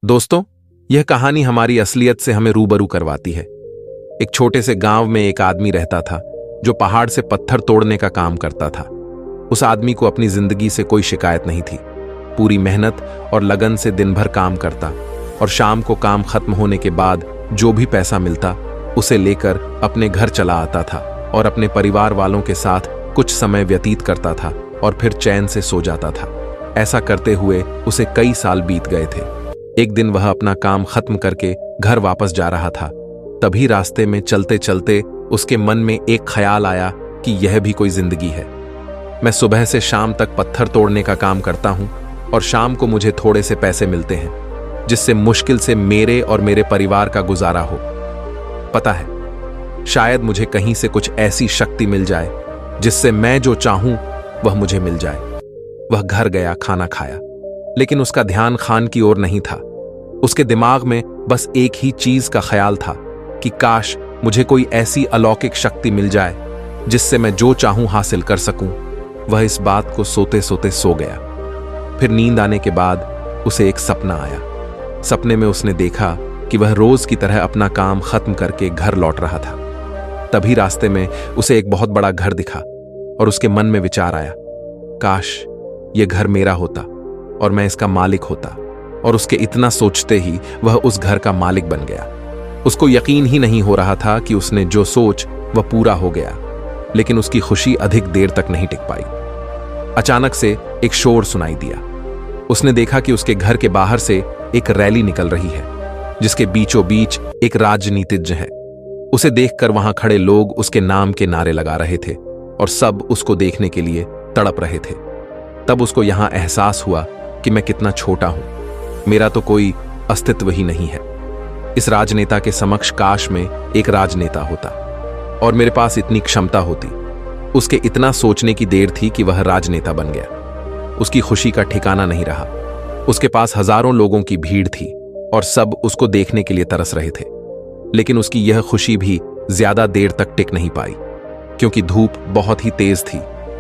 दोस्तों, यह कहानी हमारी असलियत से हमें रूबरू करवाती है। एक छोटे से गांव में एक आदमी रहता था जो पहाड़ से पत्थर तोड़ने का काम करता था। उस आदमी को अपनी जिंदगी से कोई शिकायत नहीं थी। पूरी मेहनत और लगन से दिन भर काम करता और शाम को काम खत्म होने के बाद जो भी पैसा मिलता उसे लेकर अपने घर चला आता था और अपने परिवार वालों के साथ कुछ समय व्यतीत करता था और फिर चैन से सो जाता था। ऐसा करते हुए उसे कई साल बीत गए थे। एक दिन वह अपना काम खत्म करके घर वापस जा रहा था। तभी रास्ते में चलते चलते उसके मन में एक ख्याल आया कि यह भी कोई जिंदगी है। मैं सुबह से शाम तक पत्थर तोड़ने का काम करता हूं और शाम को मुझे थोड़े से पैसे मिलते हैं जिससे मुश्किल से मेरे और मेरे परिवार का गुजारा हो। पता है, शायद मुझे कहीं से कुछ ऐसी शक्ति मिल जाए जिससे मैं जो चाहूं वह मुझे मिल जाए। वह घर गया, खाना खाया, लेकिन उसका ध्यान खान की ओर नहीं था। उसके दिमाग में बस एक ही चीज का ख्याल था कि काश मुझे कोई ऐसी अलौकिक शक्ति मिल जाए जिससे मैं जो चाहूं हासिल कर सकूं। वह इस बात को सोते सोते सो गया। फिर नींद आने के बाद उसे एक सपना आया। सपने में उसने देखा कि वह रोज की तरह अपना काम खत्म करके घर लौट रहा था। तभी रास्ते में उसे एक बहुत बड़ा घर दिखा और उसके मन में विचार आया, काश यह घर मेरा होता और मैं इसका मालिक होता। और उसके इतना सोचते ही वह उस घर का मालिक बन गया। उसको यकीन ही नहीं हो रहा था कि उसने जो सोच वह पूरा हो गया, लेकिन उसकी खुशी अधिक देर तक नहीं टिक पाई। अचानक से एक शोर सुनाई दिया। उसने देखा कि उसके घर के बाहर से एक रैली निकल रही है जिसके बीचों बीच एक राजनीतिज्ञ है। उसे देखकर वहां खड़े लोग उसके नाम के नारे लगा रहे थे और सब उसको देखने के लिए तड़प रहे थे। तब उसको यहां एहसास हुआ कि मैं कितना छोटा हूं, मेरा तो कोई अस्तित्व ही नहीं है। इस राजनेता के समक्ष काश में एक राजनेता होता और मेरे पास इतनी क्षमता होती। उसके इतना सोचने की देर थी कि वह राजनेता बन गया। उसकी खुशी का ठिकाना नहीं रहा। उसके पास हजारों लोगों की भीड़ थी और सब उसको देखने के लिए तरस रहे थे। लेकिन उसकी यह खुशी भी ज्यादा देर तक टिक नहीं पाई, क्योंकि धूप बहुत ही तेज थी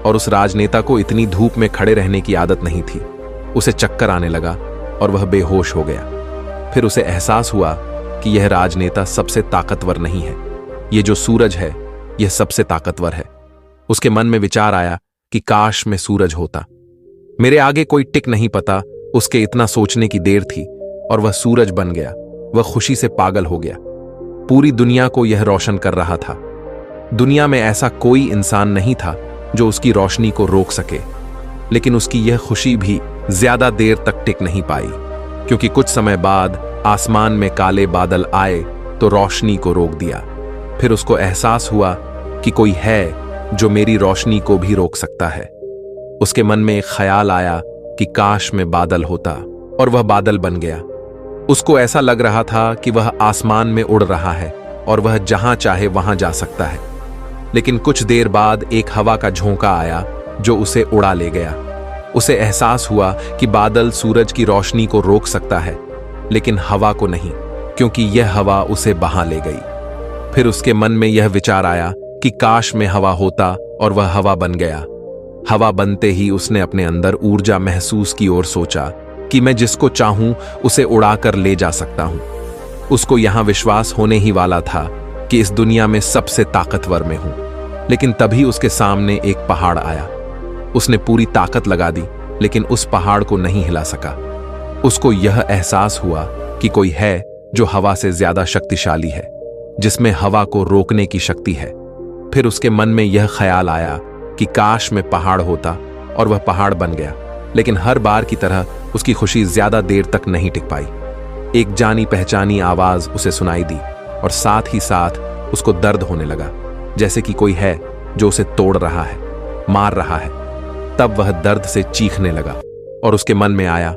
और उस राजनेता को इतनी धूप में खड़े रहने की आदत नहीं थी। उसे चक्कर आने लगा और वह बेहोश हो गया। फिर उसे एहसास हुआ कि यह राजनेता सबसे ताकतवर नहीं है, यह जो सूरज है यह सबसे ताकतवर है। उसके मन में विचार आया कि काश मैं सूरज होता। मेरे आगे कोई टिक नहीं पता। उसके इतना सोचने की देर थी और वह सूरज बन गया। वह खुशी से पागल हो गया। पूरी दुनिया को यह रोशन कर रहा था। दुनिया में ऐसा कोई इंसान नहीं था जो उसकी रोशनी को रोक सके। लेकिन उसकी यह खुशी भी ज्यादा देर तक टिक नहीं पाई, क्योंकि कुछ समय बाद आसमान में काले बादल आए तो रोशनी को रोक दिया। फिर उसको एहसास हुआ कि कोई है जो मेरी रोशनी को भी रोक सकता है। उसके मन में एक ख्याल आया कि काश मैं बादल होता, और वह बादल बन गया। उसको ऐसा लग रहा था कि वह आसमान में उड़ रहा है और वह जहां चाहे वहां जा सकता है। लेकिन कुछ देर बाद एक हवा का झोंका आया जो उसे उड़ा ले गया। उसे एहसास हुआ कि बादल सूरज की रोशनी को रोक सकता है, लेकिन हवा को नहीं, क्योंकि यह हवा उसे बहा ले गई। फिर उसके मन में यह विचार आया कि काश में हवा होता, और वह हवा बन गया। हवा बनते ही उसने अपने अंदर ऊर्जा महसूस की और सोचा कि मैं जिसको चाहूं उसे उड़ाकर ले जा सकता हूं। उसको यहां विश्वास होने ही वाला था कि इस दुनिया में सबसे ताकतवर मैं हूं। लेकिन तभी उसके सामने एक पहाड़ आया। उसने पूरी ताकत लगा दी, लेकिन उस पहाड़ को नहीं हिला सका। उसको यह एहसास हुआ कि कोई है जो हवा से ज्यादा शक्तिशाली है, जिसमें हवा को रोकने की शक्ति है। फिर उसके मन में यह ख्याल आया कि काश में पहाड़ होता, और वह पहाड़ बन गया। लेकिन हर बार की तरह उसकी खुशी ज्यादा देर तक नहीं टिक पाई। एक जानी पहचानी आवाज उसे सुनाई दी और साथ ही साथ उसको दर्द होने लगा, जैसे कि कोई है जो उसे तोड़ रहा है, मार रहा है। तब वह दर्द से चीखने लगा और उसके मन में आया,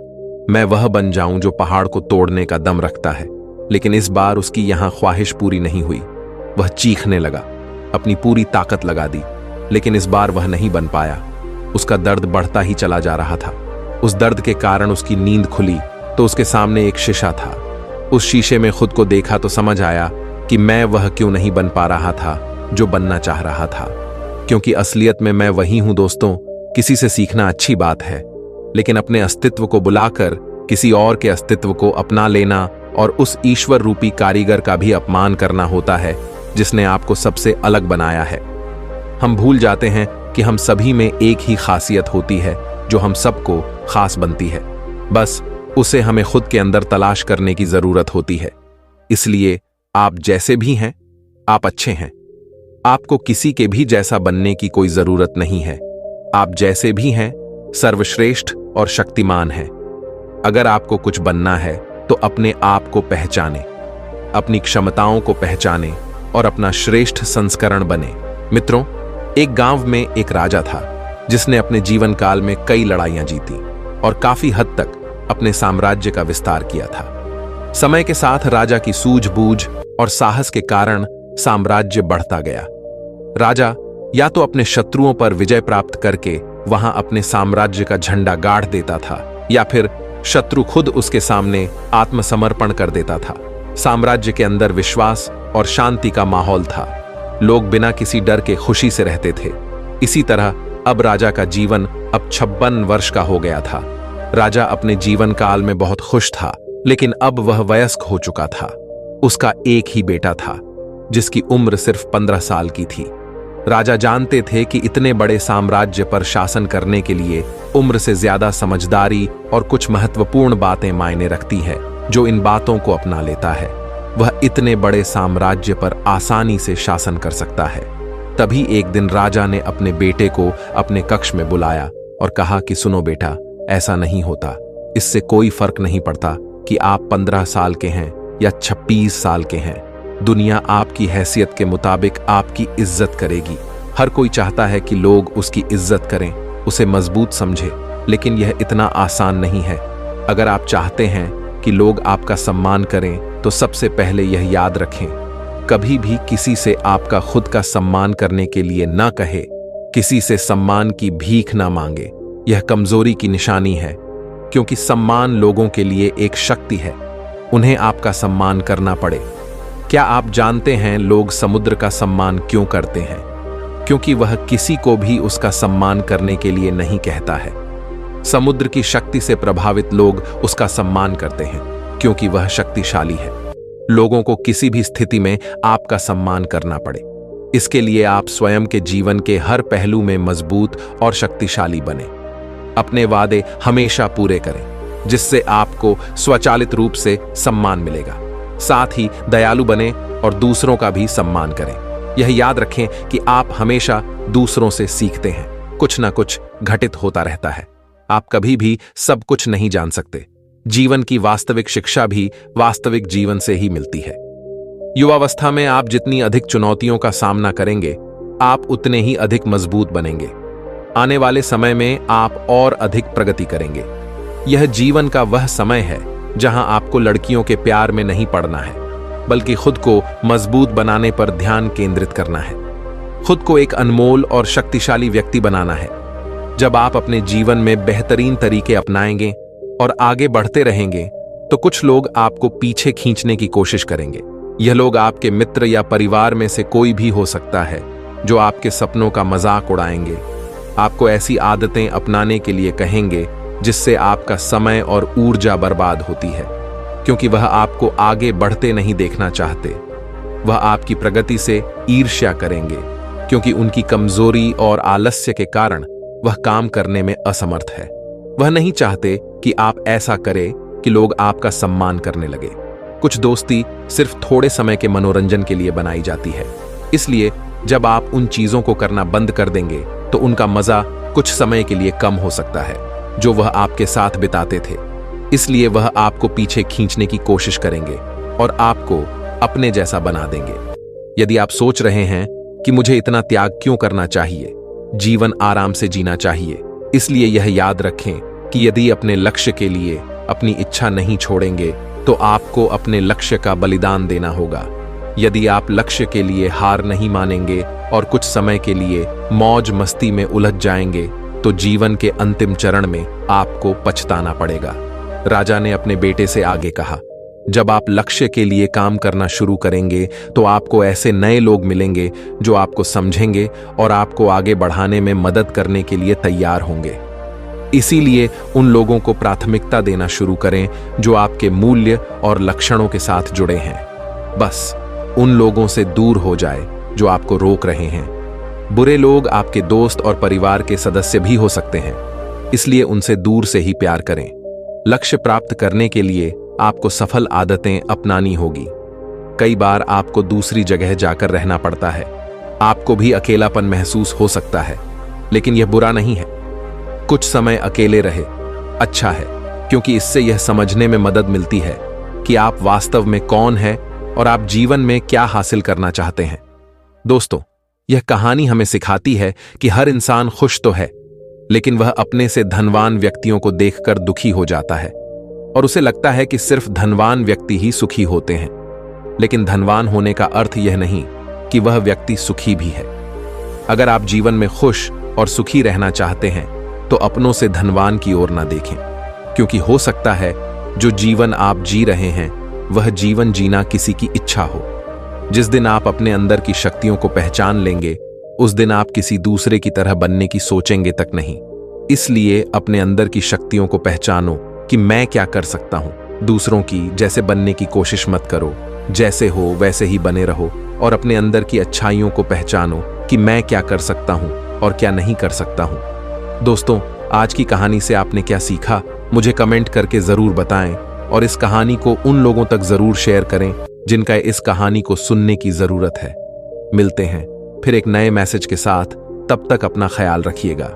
मैं वह बन जाऊं जो पहाड़ को तोड़ने का दम रखता है। लेकिन इस बार उसकी यहां ख्वाहिश पूरी नहीं हुई। वह चीखने लगा, अपनी पूरी ताकत लगा दी, लेकिन इस बार वह नहीं बन पाया। उसका दर्द बढ़ता ही चला जा रहा था। उस दर्द के कारण उसकी नींद खुली तो उसके सामने एक शीशा था। उस शीशे में खुद को देखा तो समझ आया कि मैं वह क्यों नहीं बन पा रहा था जो बनना चाह रहा था, क्योंकि असलियत में मैं वही हूं। दोस्तों, किसी से सीखना अच्छी बात है, लेकिन अपने अस्तित्व को बुलाकर किसी और के अस्तित्व को अपना लेना और उस ईश्वर रूपी कारीगर का भी अपमान करना होता है जिसने आपको सबसे अलग बनाया है। हम भूल जाते हैं कि हम सभी में एक ही खासियत होती है जो हम सबको खास बनती है, बस उसे हमें खुद के अंदर तलाश करने की जरूरत होती है। इसलिए आप जैसे भी हैं, आप अच्छे हैं। आपको किसी के भी जैसा बनने की कोई जरूरत नहीं है। आप जैसे भी हैं, सर्वश्रेष्ठ और शक्तिमान हैं। अगर आपको कुछ बनना है तो अपने आप को पहचाने, अपनी क्षमताओं को पहचाने और अपना श्रेष्ठ संस्करण बने। मित्रों, एक गांव में एक राजा था जिसने अपने जीवन काल में कई लड़ाइयां जीती और काफी हद तक अपने साम्राज्य का विस्तार किया था। समय के साथ राजा की सूझबूझ और साहस के कारण साम्राज्य बढ़ता गया। राजा या तो अपने शत्रुओं पर विजय प्राप्त करके वहां अपने साम्राज्य का झंडा गाड़ देता था, या फिर शत्रु खुद उसके सामने आत्मसमर्पण कर देता था। साम्राज्य के अंदर विश्वास और शांति का माहौल था। लोग बिना किसी डर के खुशी से रहते थे। इसी तरह अब राजा का जीवन अब 56 वर्ष का हो गया था। राजा अपने जीवन काल में बहुत खुश था, लेकिन अब वह वयस्क हो चुका था। उसका एक ही बेटा था जिसकी उम्र सिर्फ 15 साल की थी। राजा जानते थे कि इतने बड़े साम्राज्य पर शासन करने के लिए उम्र से ज्यादा समझदारी और कुछ महत्वपूर्ण बातें मायने रखती है। जो इन बातों को अपना लेता है वह इतने बड़े साम्राज्य पर आसानी से शासन कर सकता है। तभी एक दिन राजा ने अपने बेटे को अपने कक्ष में बुलाया और कहा कि सुनो बेटा, ऐसा नहीं होता। इससे कोई फर्क नहीं पड़ता कि आप 15 साल के हैं या 26 साल के हैं। दुनिया आपकी हैसियत के मुताबिक आपकी इज्जत करेगी। हर कोई चाहता है कि लोग उसकी इज्जत करें, उसे मजबूत समझे, लेकिन यह इतना आसान नहीं है। अगर आप चाहते हैं कि लोग आपका सम्मान करें तो सबसे पहले यह याद रखें, कभी भी किसी से आपका खुद का सम्मान करने के लिए न कहे, किसी से सम्मान की भीख न मांगे। यह कमजोरी की निशानी है, क्योंकि सम्मान लोगों के लिए एक शक्ति है। उन्हें आपका सम्मान करना पड़े। क्या आप जानते हैं लोग समुद्र का सम्मान क्यों करते हैं? क्योंकि वह किसी को भी उसका सम्मान करने के लिए नहीं कहता है। समुद्र की शक्ति से प्रभावित लोग उसका सम्मान करते हैं क्योंकि वह शक्तिशाली है। लोगों को किसी भी स्थिति में आपका सम्मान करना पड़े। इसके लिए आप स्वयं के जीवन के हर पहलू में मजबूत और शक्तिशाली बने। अपने वादे हमेशा पूरे करें, जिससे आपको स्वचालित रूप से सम्मान मिलेगा। साथ ही दयालु बने और दूसरों का भी सम्मान करें। यह याद रखें कि आप हमेशा दूसरों से सीखते हैं। कुछ ना कुछ घटित होता रहता है। आप कभी भी सब कुछ नहीं जान सकते। जीवन की वास्तविक शिक्षा भी वास्तविक जीवन से ही मिलती है। युवावस्था में आप जितनी अधिक चुनौतियों का सामना करेंगे, आप उतने ही अधिक मजबूत बनेंगे। आने वाले समय में आप और अधिक प्रगति करेंगे। यह जीवन का वह समय है जहां आपको लड़कियों के प्यार में नहीं पड़ना है, बल्कि खुद को मजबूत बनाने पर ध्यान केंद्रित करना है। खुद को एक अनमोल और शक्तिशाली व्यक्ति बनाना है। जब आप अपने जीवन में बेहतरीन तरीके अपनाएंगे और आगे बढ़ते रहेंगे, तो कुछ लोग आपको पीछे खींचने की कोशिश करेंगे। यह लोग आपके मित्र या परिवार में से कोई भी हो सकता है, जो आपके सपनों का मजाक उड़ाएंगे। आपको ऐसी आदतें अपनाने के लिए कहेंगे जिससे आपका समय और ऊर्जा बर्बाद होती है, क्योंकि वह आपको आगे बढ़ते नहीं देखना चाहते। वह आपकी प्रगति से ईर्ष्या करेंगे, क्योंकि उनकी कमजोरी और आलस्य के कारण वह काम करने में असमर्थ है। वह नहीं चाहते कि आप ऐसा करें कि लोग आपका सम्मान करने लगे। कुछ दोस्ती सिर्फ थोड़े समय के मनोरंजन के लिए बनाई जाती है, इसलिए जब आप उन चीजों को करना बंद कर देंगे तो उनका मजा कुछ समय के लिए कम हो सकता है जो वह आपके साथ बिताते थे। इसलिए वह आपको पीछे खींचने की कोशिश करेंगे और आपको अपने जैसा बना देंगे। यदि आप सोच रहे हैं कि मुझे इतना त्याग क्यों करना चाहिए, जीवन आराम से जीना चाहिए, इसलिए यह याद रखें कि यदि अपने लक्ष्य के लिए अपनी इच्छा नहीं छोड़ेंगे तो आपको अपने लक्ष्य का बलिदान देना होगा। यदि आप लक्ष्य के लिए हार नहीं मानेंगे और कुछ समय के लिए मौज मस्ती में उलझ जाएंगे, तो जीवन के अंतिम चरण में आपको पछताना पड़ेगा। राजा ने अपने बेटे से आगे कहा, जब आप लक्ष्य के लिए काम करना शुरू करेंगे तो आपको ऐसे नए लोग मिलेंगे जो आपको समझेंगे और आपको आगे बढ़ाने में मदद करने के लिए तैयार होंगे। इसीलिए उन लोगों को प्राथमिकता देना शुरू करें जो आपके मूल्य और लक्षणों के साथ जुड़े हैं। बस उन लोगों से दूर हो जाए जो आपको रोक रहे हैं। बुरे लोग आपके दोस्त और परिवार के सदस्य भी हो सकते हैं, इसलिए उनसे दूर से ही प्यार करें। लक्ष्य प्राप्त करने के लिए आपको सफल आदतें अपनानी होगी। कई बार आपको दूसरी जगह जाकर रहना पड़ता है। आपको भी अकेलापन महसूस हो सकता है, लेकिन यह बुरा नहीं है। कुछ समय अकेले रहे अच्छा है, क्योंकि इससे यह समझने में मदद मिलती है कि आप वास्तव में कौन हैं और आप जीवन में क्या हासिल करना चाहते हैं। दोस्तों, यह कहानी हमें सिखाती है कि हर इंसान खुश तो है, लेकिन वह अपने से धनवान व्यक्तियों को देखकर दुखी हो जाता है और उसे लगता है कि सिर्फ धनवान व्यक्ति ही सुखी होते हैं। लेकिन धनवान होने का अर्थ यह नहीं कि वह व्यक्ति सुखी भी है। अगर आप जीवन में खुश और सुखी रहना चाहते हैं तो अपनों से धनवान की ओर ना देखें, क्योंकि हो सकता है जो जीवन आप जी रहे हैं वह जीवन जीना किसी की इच्छा हो। जिस दिन आप अपने अंदर की शक्तियों को पहचान लेंगे, उस दिन आप किसी दूसरे की तरह बनने की सोचेंगे तक नहीं। इसलिए अपने अंदर की शक्तियों को पहचानो कि मैं क्या कर सकता हूं। दूसरों की जैसे बनने की कोशिश मत करो, जैसे हो वैसे ही बने रहो और अपने अंदर की अच्छाइयों को पहचानो कि मैं क्या कर सकता हूं और क्या नहीं कर सकता हूं। दोस्तों, आज की कहानी से आपने क्या सीखा, मुझे कमेंट करके जरूर बताएं और इस कहानी को उन लोगों तक जरूर शेयर करें जिनका इस कहानी को सुनने की जरूरत है। मिलते हैं फिर एक नए मैसेज के साथ, तब तक अपना ख्याल रखिएगा।